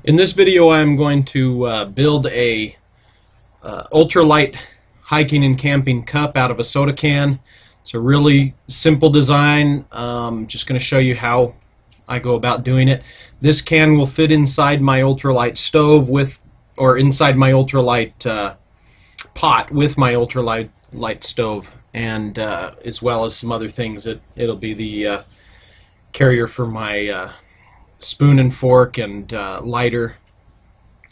In this video I'm going to build a ultralight hiking and camping cup out of a soda can. It's a really simple design. Just going to show you how I go about doing it. This can will fit inside my ultralight stove or inside my ultralight pot with my ultralight stove, and as well as some other things. It'll be the carrier for my spoon and fork and lighter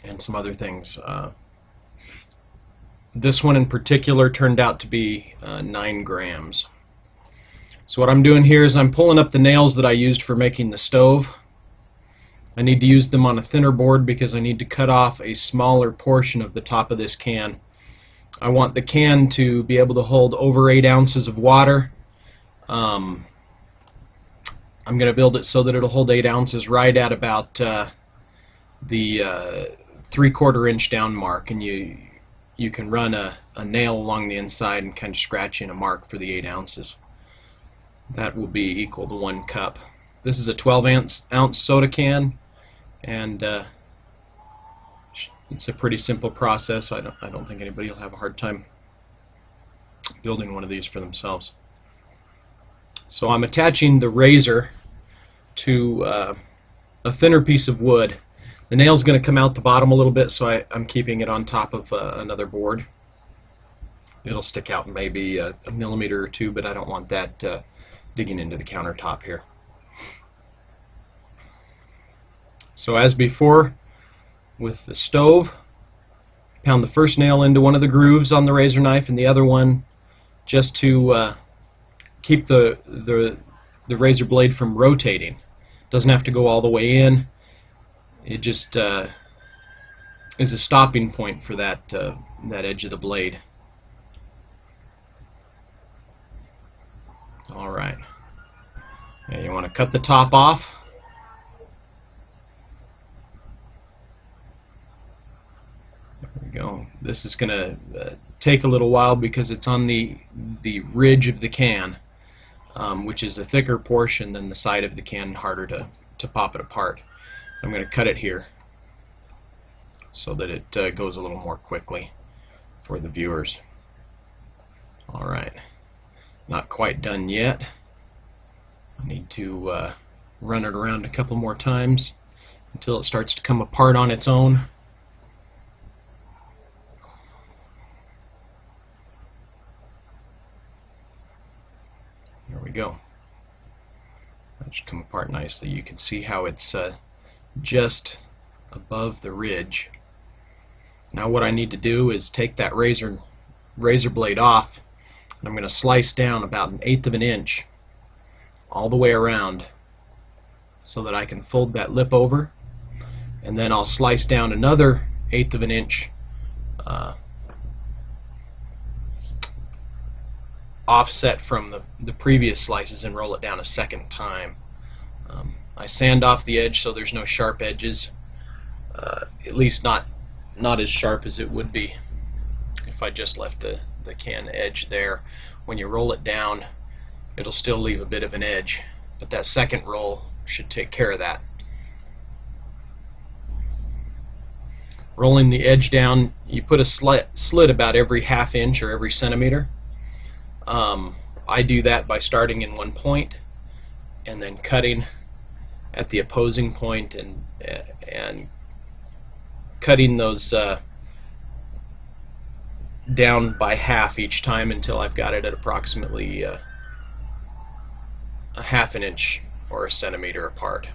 and some other things. This one in particular turned out to be 9 grams. So what I'm doing here is I'm pulling up the nails that I used for making the stove. I need to use them on a thinner board because I need to cut off a smaller portion of the top of this can. I want the can to be able to hold over 8 ounces of water. I'm going to build it so that it'll hold 8 ounces right at about the 3/4 inch down mark, and you can run a nail along the inside and kind of scratch in a mark for the 8 ounces. That will be equal to 1 cup. This is a 12-ounce soda can, and it's a pretty simple process. I don't think anybody will have a hard time building one of these for themselves. So I'm attaching the razor to a thinner piece of wood. The nail's going to come out the bottom a little bit, so I'm keeping it on top of another board. It'll stick out maybe a millimeter or two, but I don't want that digging into the countertop here. So as before with the stove, pound the first nail into one of the grooves on the razor knife and the other one just to keep the razor blade from rotating. It doesn't have to go all the way in. It just is a stopping point for that edge of the blade. Alright. And you want to cut the top off. There we go. This is going to take a little while because it's on the ridge of the can, which is a thicker portion than the side of the can, harder to pop it apart. I'm going to cut it here so that it goes a little more quickly for the viewers. Alright, not quite done yet. I need to run it around a couple more times until it starts to come apart on its own. There we go. That should come apart nicely. You can see how it's just above the ridge. Now what I need to do is take that razor blade off, and I'm going to slice down about 1/8 of an inch all the way around so that I can fold that lip over, and then I'll slice down another 1/8 of an inch offset from the previous slices and roll it down a second time. I sand off the edge so there's no sharp edges, at least not as sharp as it would be if I just left the can edge there. When you roll it down, it'll still leave a bit of an edge, but that second roll should take care of that. Rolling the edge down, you put a slit about every 1/2 inch or every centimeter. I do that by starting in one point and then cutting at the opposing point and cutting those down by half each time until I've got it at approximately a 1/2 an inch or a centimeter apart.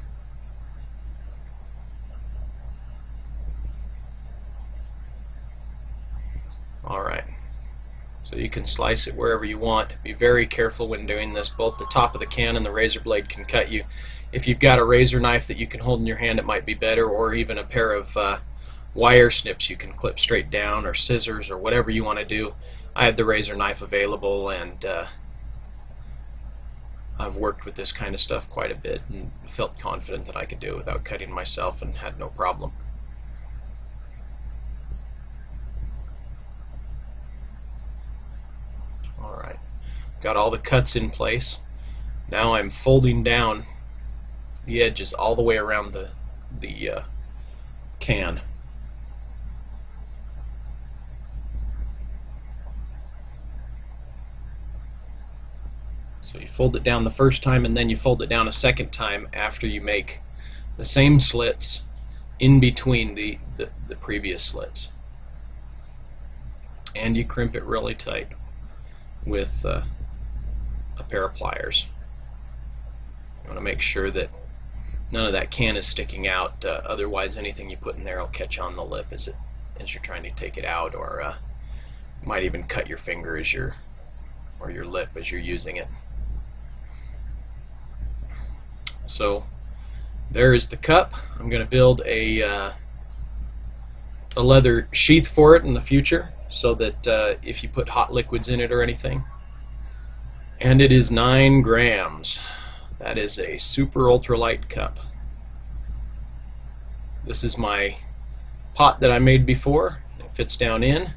Alright. So you can slice it wherever you want. Be very careful when doing this. Both the top of the can and the razor blade can cut you. If you've got a razor knife that you can hold in your hand, it might be better, or even a pair of wire snips you can clip straight down, or scissors, or whatever you want to do. I had the razor knife available, and I've worked with this kind of stuff quite a bit and felt confident that I could do it without cutting myself and had no problem. Alright, got all the cuts in place. Now I'm folding down the edges all the way around the can. So you fold it down the first time, and then you fold it down a second time after you make the same slits in between the previous slits. And you crimp it really tight with a pair of pliers. You want to make sure that none of that can is sticking out, otherwise anything you put in there will catch on the lip as you're trying to take it out, or might even cut your finger or your lip as you're using it. So there is the cup. I'm going to build a leather sheath for it in the future, so that if you put hot liquids in it or anything. And it is 9 grams. That is a super ultralight cup. This is my pot that I made before. It fits down in.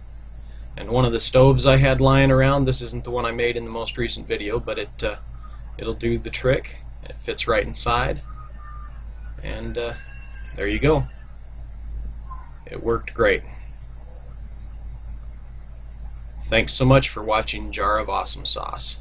And one of the stoves I had lying around, this isn't the one I made in the most recent video, but it'll do the trick. It fits right inside. And there you go. It worked great. Thanks so much for watching Jar of Awesome Sauce.